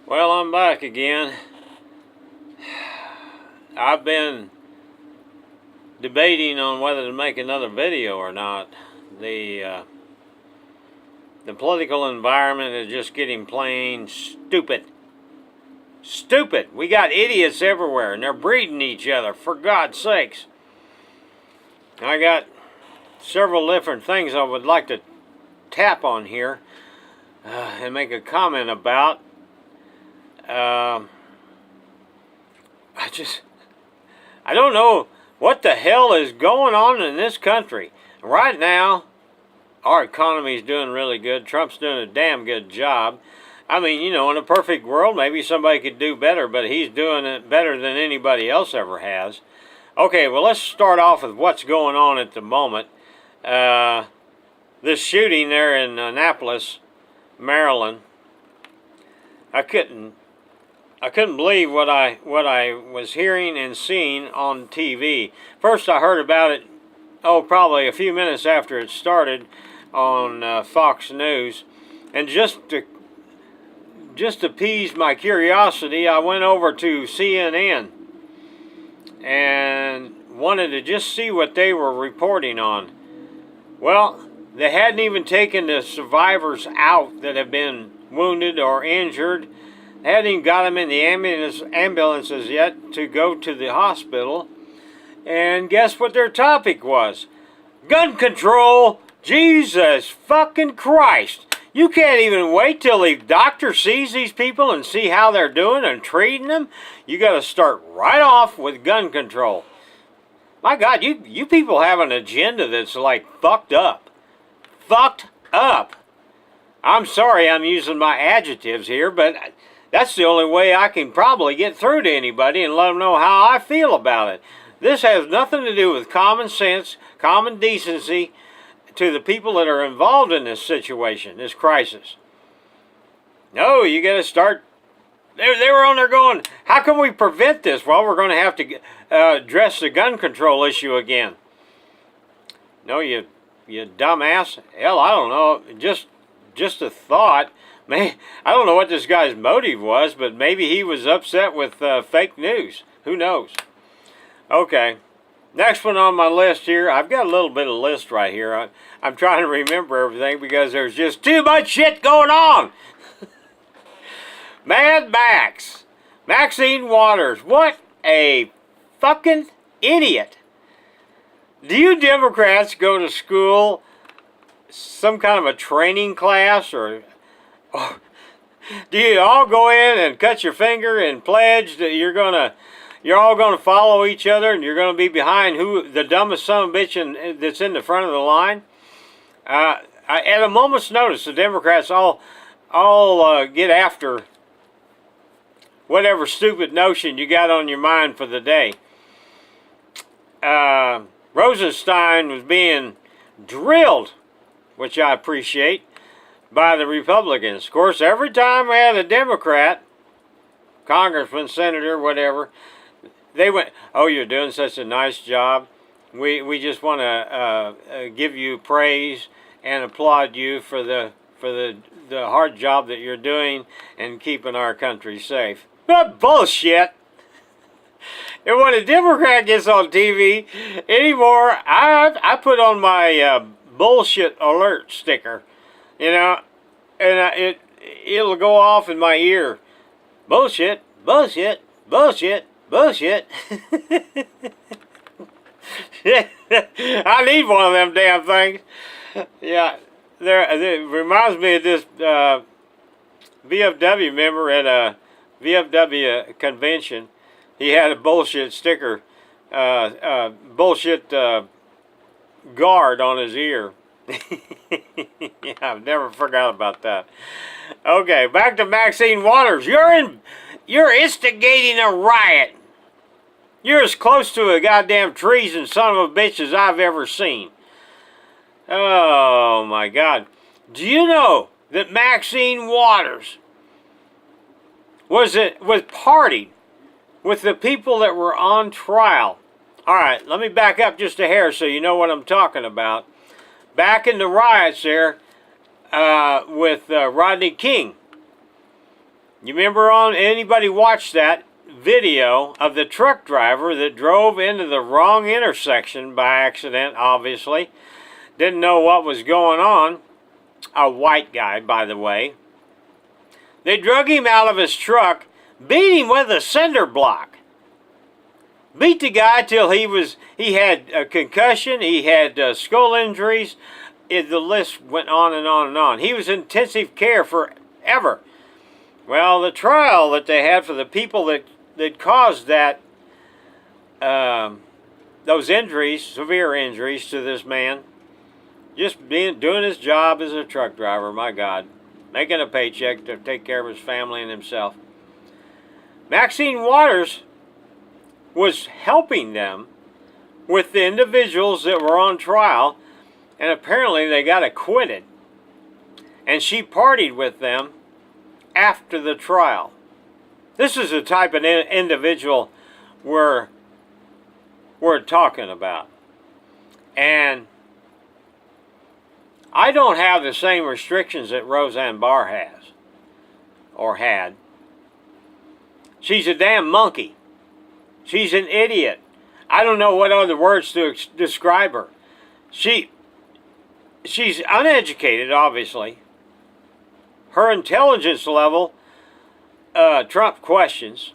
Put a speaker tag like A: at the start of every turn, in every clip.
A: Well, I'm back again. I've been debating on whether to make another video or not. The the political environment is just getting plain stupid. Stupid. We got idiots everywhere, and they're breeding each other. For God's sakes. I got several different things I would like to tap on here and make a comment about. I don't know what the hell is going on in this country. Right now, our economy is doing really good. Trump's doing a damn good job. I mean, you know, in a perfect world, maybe somebody could do better, but he's doing it better than anybody else ever has. Okay, well, let's start off with what's going on at the moment. This shooting there in Annapolis, Maryland. I couldn't believe what I was hearing and seeing on TV. First, I heard about it, probably a few minutes after it started on Fox News, and just to appease my curiosity, I went over to CNN and wanted to just see what they were reporting on. Well, they hadn't even taken the survivors out that have been wounded or injured. They hadn't even got them in the ambulances yet to go to the hospital. And guess what their topic was? Gun control! Jesus fucking Christ! You can't even wait till the doctor sees these people and see how they're doing and treating them. You got to start right off with gun control. My God, you people have an agenda that's like fucked up. Fucked up. I'm sorry I'm using my adjectives here, but that's the only way I can probably get through to anybody and let them know how I feel about it. This has nothing to do with common sense, common decency to the people that are involved in this situation, this crisis. No, you got to start. They were on there going, how can we prevent this? Well, we're going to have to address the gun control issue again. No, you dumbass. Hell, I don't know. Just a thought. I don't know what this guy's motive was, but maybe he was upset with fake news. Who knows? Okay. Next one on my list here. I've got a little bit of list right here. I'm trying to remember everything because there's just too much shit going on. Mad Max. Maxine Waters. What a fucking idiot. Do you Democrats go to school, some kind of a training class, or do you all go in and cut your finger and pledge that you're all gonna follow each other and you're gonna be behind the dumbest son of a bitch that's in the front of the line? At a moment's notice, the Democrats all get after whatever stupid notion you got on your mind for the day. Rosenstein was being drilled, which I appreciate, by the Republicans. Of course, every time we had a Democrat, congressman, senator, whatever, they went, "Oh, you're doing such a nice job. We just want to give you praise and applaud you for the hard job that you're doing and keeping our country safe." What bullshit! And when a Democrat gets on TV anymore, I put on my bullshit alert sticker, you know, and it'll go off in my ear. Bullshit, bullshit, bullshit, bullshit. I need one of them damn things. Yeah, it reminds me of this VFW member at a VFW convention. He had a bullshit sticker, bullshit guard on his ear. Yeah, I've never forgot about that. Okay, back to Maxine Waters. You're instigating a riot. You're as close to a goddamn treason son of a bitch as I've ever seen. Oh my God. Do you know that Maxine Waters was partied with the people that were on trial? All right, let me back up just a hair so you know what I'm talking about. Back in the riots there with Rodney King, You remember on anybody watched that video of the truck driver that drove into the wrong intersection by accident, obviously. Didn't know what was going on. A white guy, by the way. They drug him out of his truck, beat him with a cinder block. Beat the guy till he had a concussion, he had skull injuries. The list went on and on and on. He was in intensive care forever. Well, the trial that they had for the people that caused that those injuries, severe injuries to this man, just doing his job as a truck driver, my God, making a paycheck to take care of his family and himself. Maxine Waters was helping them with the individuals that were on trial, and apparently they got acquitted. And she partied with them after the trial. This is the type of individual we're talking about. And I don't have the same restrictions that Roseanne Barr has, or had. She's a damn monkey. She's an idiot. I don't know what other words to describe her. She's uneducated, obviously. Her intelligence level, Trump questions.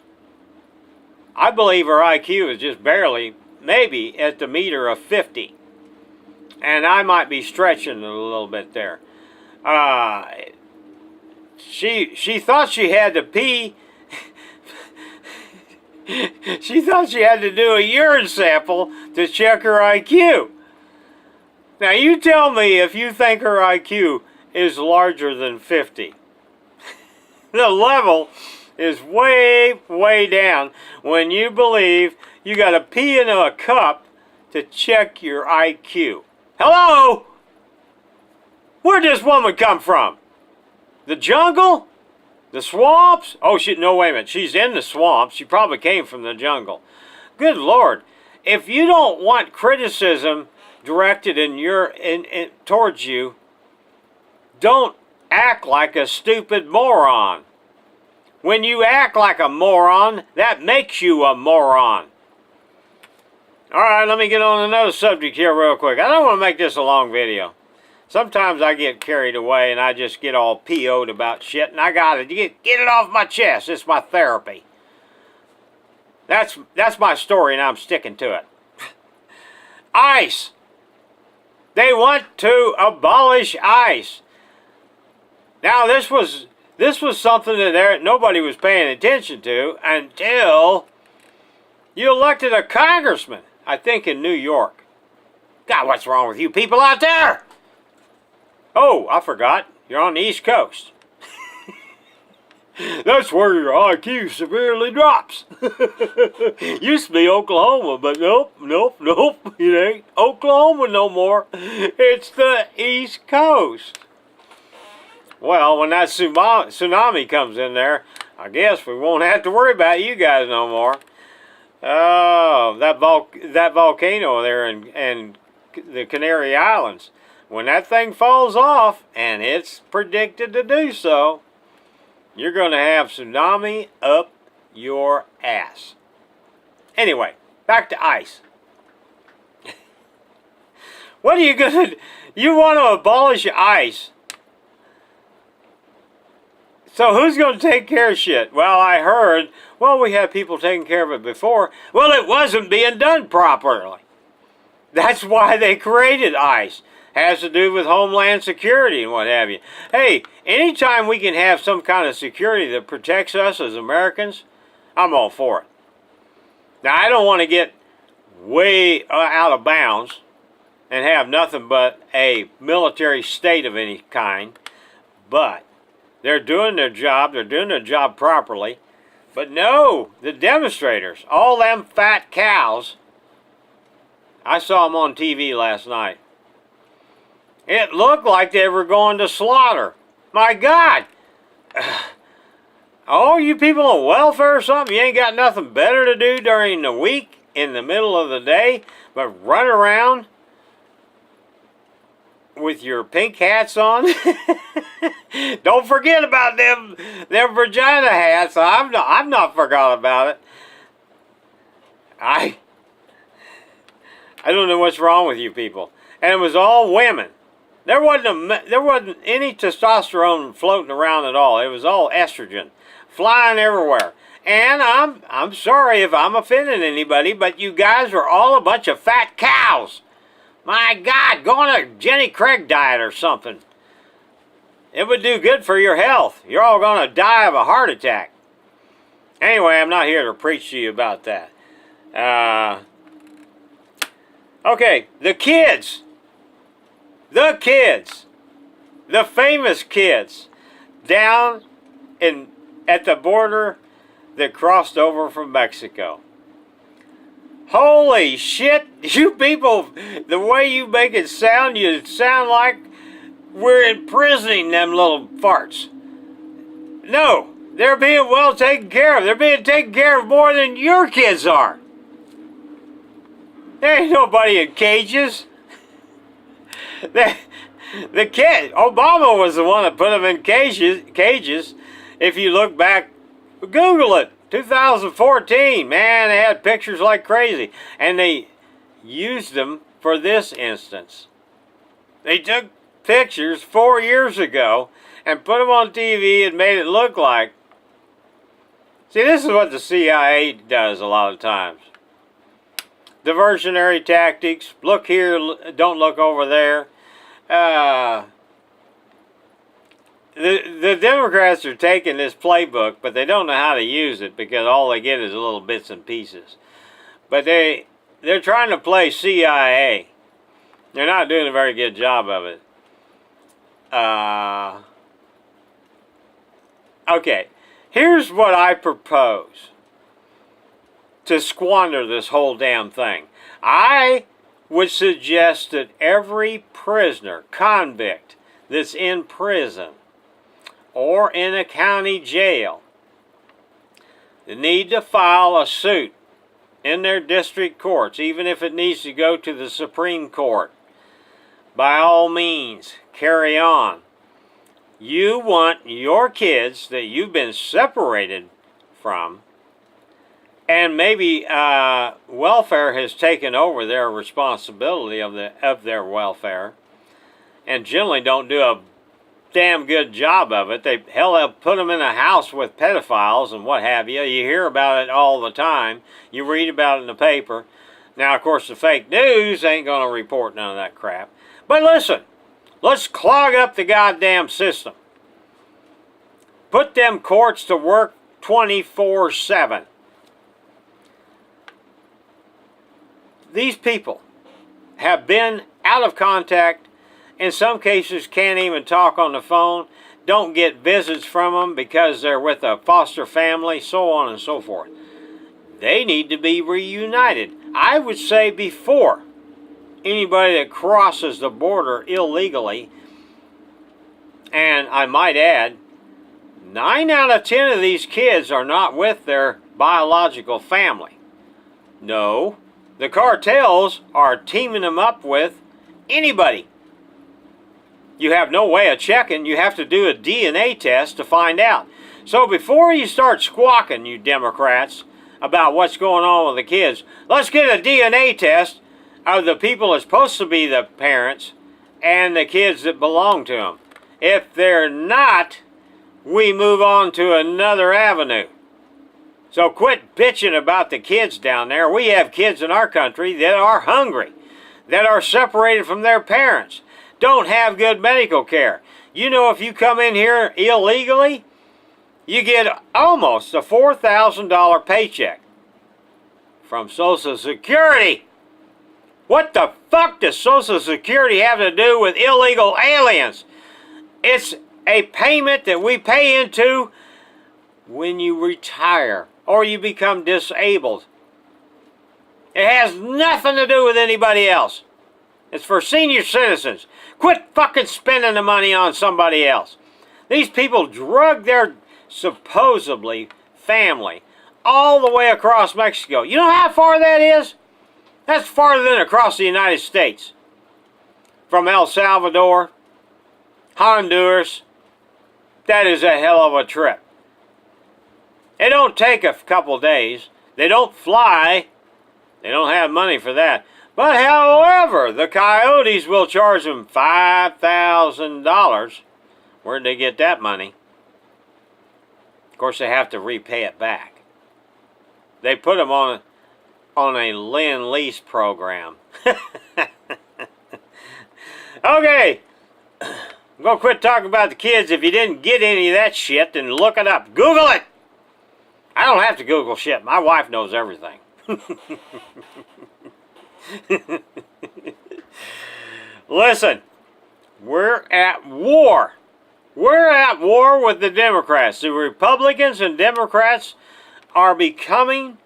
A: I believe her IQ is just barely, maybe at the meter of 50. And I might be stretching a little bit there. She thought she had to pee. She thought she had to do a urine sample to check her IQ. Now you tell me if you think her IQ is larger than 50. The level is way, way down when you believe you got to pee into a cup to check your IQ. Hello? Where'd this woman come from? The jungle? The swamps? Oh, no, wait a minute. She's in the swamps. She probably came from the jungle. Good Lord. If you don't want criticism directed towards you, don't act like a stupid moron. When you act like a moron, that makes you a moron. All right, let me get on another subject here real quick. I don't want to make this a long video. Sometimes I get carried away and I just get all PO'd about shit, and I gotta get it off my chest. It's my therapy. That's my story, and I'm sticking to it. ICE. They want to abolish ICE. Now this was something that nobody was paying attention to until you elected a congressman, I think in New York. God, what's wrong with you people out there? Oh, I forgot. You're on the East Coast. That's where your IQ severely drops. Used to be Oklahoma, but nope. It ain't Oklahoma no more. It's the East Coast. Well, when that tsunami comes in there, I guess we won't have to worry about you guys no more. Oh, that volcano there in the Canary Islands. When that thing falls off, and it's predicted to do so, you're going to have tsunami up your ass. Anyway, back to ICE. What are you going to... You want to abolish ICE. So who's going to take care of shit? Well, I heard, we had people taking care of it before. Well, it wasn't being done properly. That's why they created ICE. Has to do with Homeland Security and what have you. Hey, anytime we can have some kind of security that protects us as Americans, I'm all for it. Now, I don't want to get way out of bounds and have nothing but a military state of any kind, but they're doing their job. They're doing their job properly. But no, the demonstrators, all them fat cows, I saw them on TV last night. It looked like they were going to slaughter. My God. Oh, you people on welfare or something? You ain't got nothing better to do during the week, in the middle of the day, but run around with your pink hats on. Don't forget about them vagina hats. I've not forgot about it. I don't know what's wrong with you people. And it was all women. There wasn't any testosterone floating around at all. It was all estrogen flying everywhere. And I'm sorry if I'm offending anybody, but you guys are all a bunch of fat cows. My God, go on a Jenny Craig diet or something. It would do good for your health. You're all going to die of a heart attack. Anyway, I'm not here to preach to you about that. Okay, the kids. The famous kids down at the border that crossed over from Mexico. Holy shit, you people, the way you make it sound, you sound like we're imprisoning them little farts. No, they're being well taken care of. They're being taken care of more than your kids are. There ain't nobody in cages. The kid, Obama was the one that put them in cages. If you look back, Google it. 2014, man, they had pictures like crazy. And they used them for this instance. They took pictures 4 years ago and put them on TV and made it look like. See, this is what the CIA does a lot of times. Diversionary tactics. Look here, don't look over there. The Democrats are taking this playbook, but they don't know how to use it because all they get is little bits and pieces. But they're trying to play CIA. They're not doing a very good job of it. Okay, here's what I propose to squander this whole damn thing. I would suggest that every prisoner, convict that's in prison or in a county jail need to file a suit in their district courts, even if it needs to go to the Supreme Court. By all means, carry on. You want your kids that you've been separated from, and maybe welfare has taken over their responsibility of their welfare, and generally don't do a damn good job of it. They'll put them in a house with pedophiles and what have you. You hear about it all the time. You read about it in the paper. Now, of course, the fake news ain't going to report none of that crap. But listen, let's clog up the goddamn system. Put them courts to work 24/7. These people have been out of contact. In some cases, can't even talk on the phone. Don't get visits from them because they're with a foster family, so on and so forth. They need to be reunited. I would say before anybody that crosses the border illegally, and I might add, 9 out of 10 of these kids are not with their biological family. No, the cartels are teaming them up with anybody. You have no way of checking. You have to do a DNA test to find out. So before you start squawking, you Democrats, about what's going on with the kids, let's get a DNA test of the people that's supposed to be the parents and the kids that belong to them. If they're not, we move on to another avenue. So quit bitching about the kids down there. We have kids in our country that are hungry, that are separated from their parents, don't have good medical care. You know, if you come in here illegally, you get almost a $4,000 paycheck from Social Security. What the fuck does Social Security have to do with illegal aliens? It's a payment that we pay into when you retire or you become disabled. It has nothing to do with anybody else. It's for senior citizens. Quit fucking spending the money on somebody else. These people drug their supposedly family all the way across Mexico. You know how far that is? That's farther than across the United States. from El Salvador, Honduras. That is a hell of a trip. It don't take a couple days. They don't fly. They don't have money for that. But however, the Coyotes will charge them $5,000. Where'd they get that money? Of course, they have to repay it back. They put them on a Lend-Lease program. Okay. I'm going to quit talking about the kids. If you didn't get any of that shit, then look it up. Google it. I don't have to Google shit. My wife knows everything. Listen, we're at war. We're at war with the Democrats. The Republicans and Democrats are becoming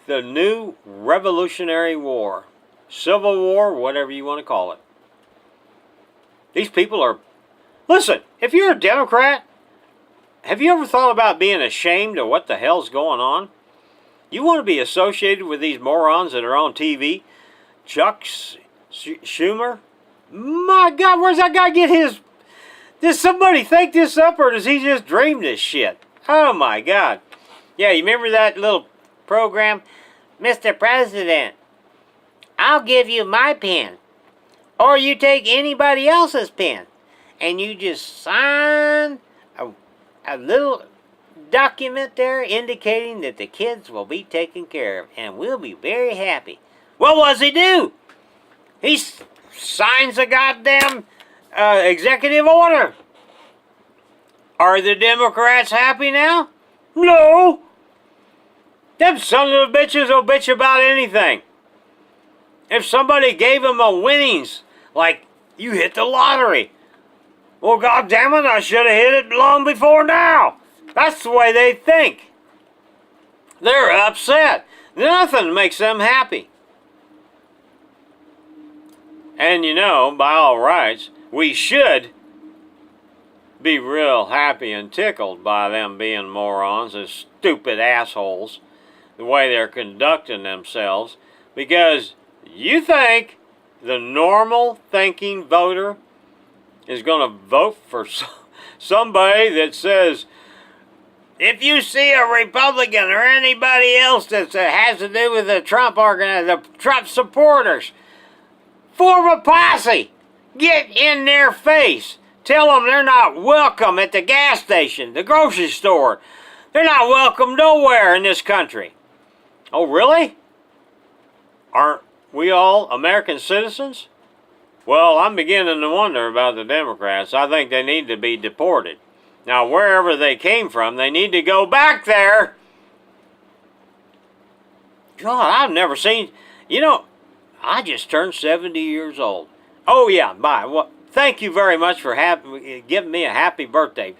A: the new Revolutionary War. Civil War, whatever you want to call it. These people are... Listen, if you're a Democrat, have you ever thought about being ashamed of what the hell's going on? You want to be associated with these morons that are on TV? Chuck Schumer? My God, where's that guy get his... Does somebody think this up, or does he just dream this shit? Oh my God. Yeah, you remember that little program? Mr. President, I'll give you my pen. Or you take anybody else's pen. And you just sign a little document there indicating that the kids will be taken care of. And we'll be very happy. What does he do? He signs a goddamn executive order. Are the Democrats happy now? No. Them son of a bitches will bitch about anything. If somebody gave them a winnings, like you hit the lottery. Well, God damn it, I should have hit it long before now. That's the way they think. They're upset. Nothing makes them happy. And you know, by all rights, we should be real happy and tickled by them being morons and stupid assholes, the way they're conducting themselves, because you think the normal thinking voter is going to vote for somebody that says, if you see a Republican or anybody else that has to do with the Trump the Trump supporters, form a posse. Get in their face. Tell them they're not welcome at the gas station, the grocery store. They're not welcome nowhere in this country. Oh, really? Aren't we all American citizens? Well, I'm beginning to wonder about the Democrats. I think they need to be deported. Now, wherever they came from, they need to go back there. God, I've never seen... You know, I just turned 70 years old. Oh, yeah, bye. Well, thank you very much for giving me a happy birthday.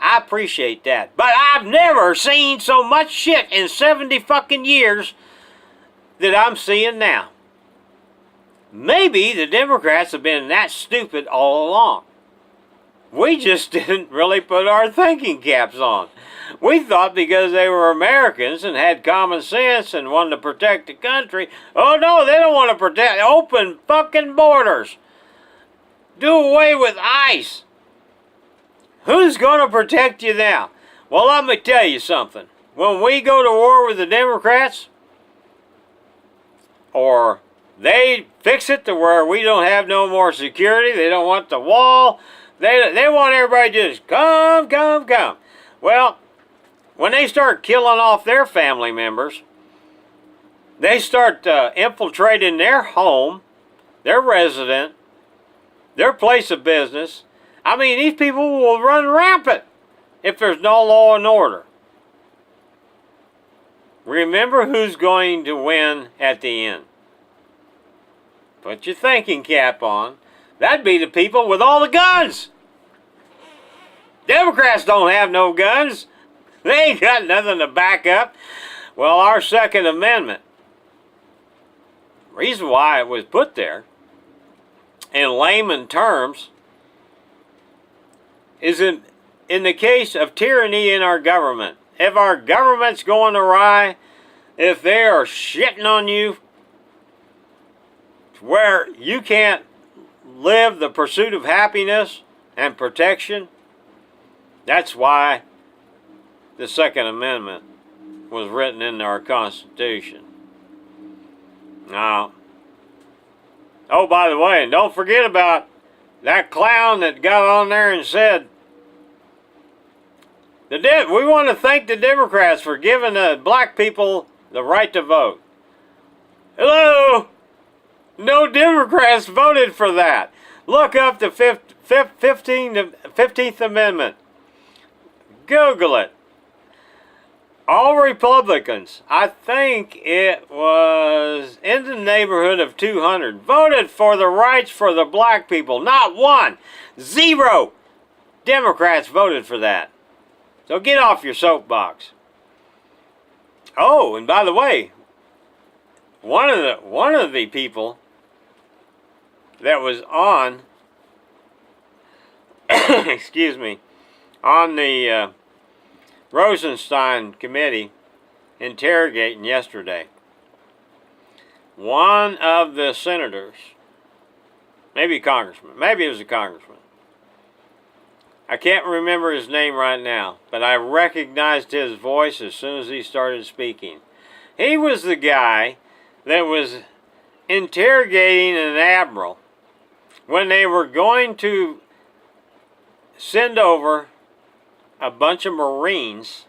A: I appreciate that. But I've never seen so much shit in 70 fucking years that I'm seeing now. Maybe the Democrats have been that stupid all along. We just didn't really put our thinking caps on. We thought because they were Americans and had common sense and wanted to protect the country. Oh no, they don't want to protect open fucking borders. Do away with ICE. Who's going to protect you now? Well, let me tell you something. When we go to war with the Democrats, or they fix it to where we don't have no more security, they don't want the wall, they want everybody to just come, come, come. Well, when they start killing off their family members, they start infiltrating their home, their resident, their place of business. I mean, these people will run rampant if there's no law and order. Remember who's going to win at the end. Put your thinking cap on. That'd be the people with all the guns. Democrats don't have no guns. They ain't got nothing to back up. Well, our Second Amendment, reason why it was put there, in layman terms, is in the case of tyranny in our government. If our government's going awry, if they are shitting on you, where you can't live the pursuit of happiness and protection. That's why the Second Amendment was written into our Constitution. Now, oh, by the way, and don't forget about that clown that got on there and said, we want to thank the Democrats for giving the black people the right to vote. Hello? No Democrats voted for that. Look up the 15th Amendment. Google it. All Republicans, I think it was in the neighborhood of 200, voted for the rights for the black people. Not one. 0 Democrats voted for that. So get off your soapbox. Oh, and by the way, one of the people that was on, excuse me, on the Rosenstein committee interrogating yesterday, one of the senators, maybe a congressman, maybe it was a congressman, I can't remember his name right now, but I recognized his voice as soon as he started speaking. He was the guy that was interrogating an admiral when they were going to send over a bunch of Marines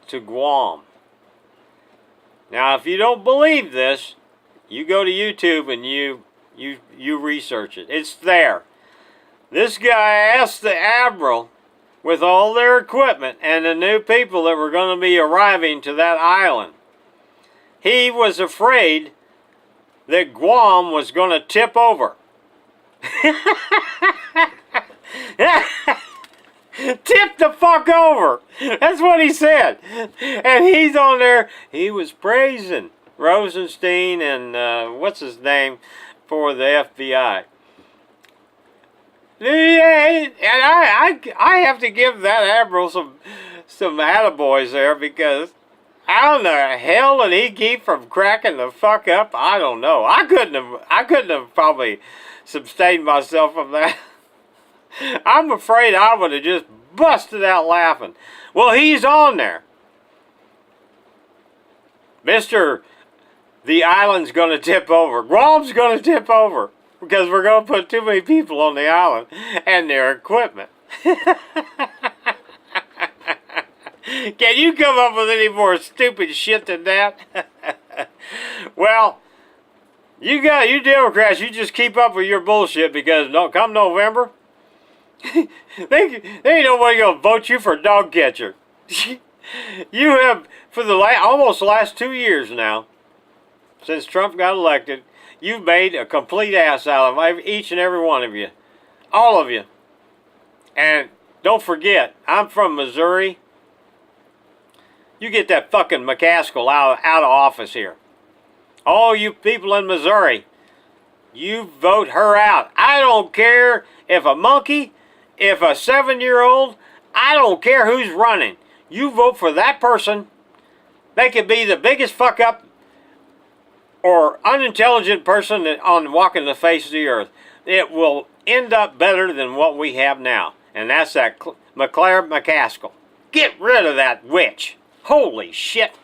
A: to Guam. Now, if you don't believe this, you go to YouTube and you research it. It's there. This guy asked the admiral, with all their equipment and the new people that were going to be arriving to that island, he was afraid that Guam was going to tip over. Tip the fuck over. That's what he said. And he's on there. He was praising Rosenstein and what's his name for the FBI. Yeah, and I have to give that admiral some attaboys there, because how in the hell did he keep from cracking the fuck up? I don't know. I couldn't have probably sustained myself from that. I'm afraid I would have just busted out laughing. Well, he's on there. The island's going to tip over. Guam's going to tip over because we're going to put too many people on the island and their equipment. Can you come up with any more stupid shit than that? Well, you Democrats, you just keep up with your bullshit, because come November, they ain't nobody gonna vote you for dog catcher. You have, for the almost the last 2 years now, since Trump got elected, you've made a complete ass out of each and every one of you, all of you. And don't forget, I'm from Missouri. You get that fucking McCaskill out of office here. All you people in Missouri, you vote her out. I don't care if a monkey, if a 7-year-old, I don't care who's running. You vote for that person. They could be the biggest fuck up or unintelligent person on walking the face of the earth. It will end up better than what we have now. And that's that Claire McCaskill. Get rid of that witch. Holy shit.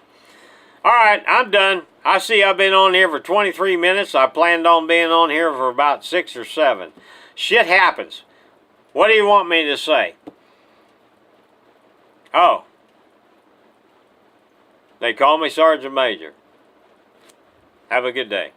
A: Alright, I'm done. I see I've been on here for 23 minutes. I planned on being on here for about 6 or 7. Shit happens. What do you want me to say? Oh. They call me Sergeant Major. Have a good day.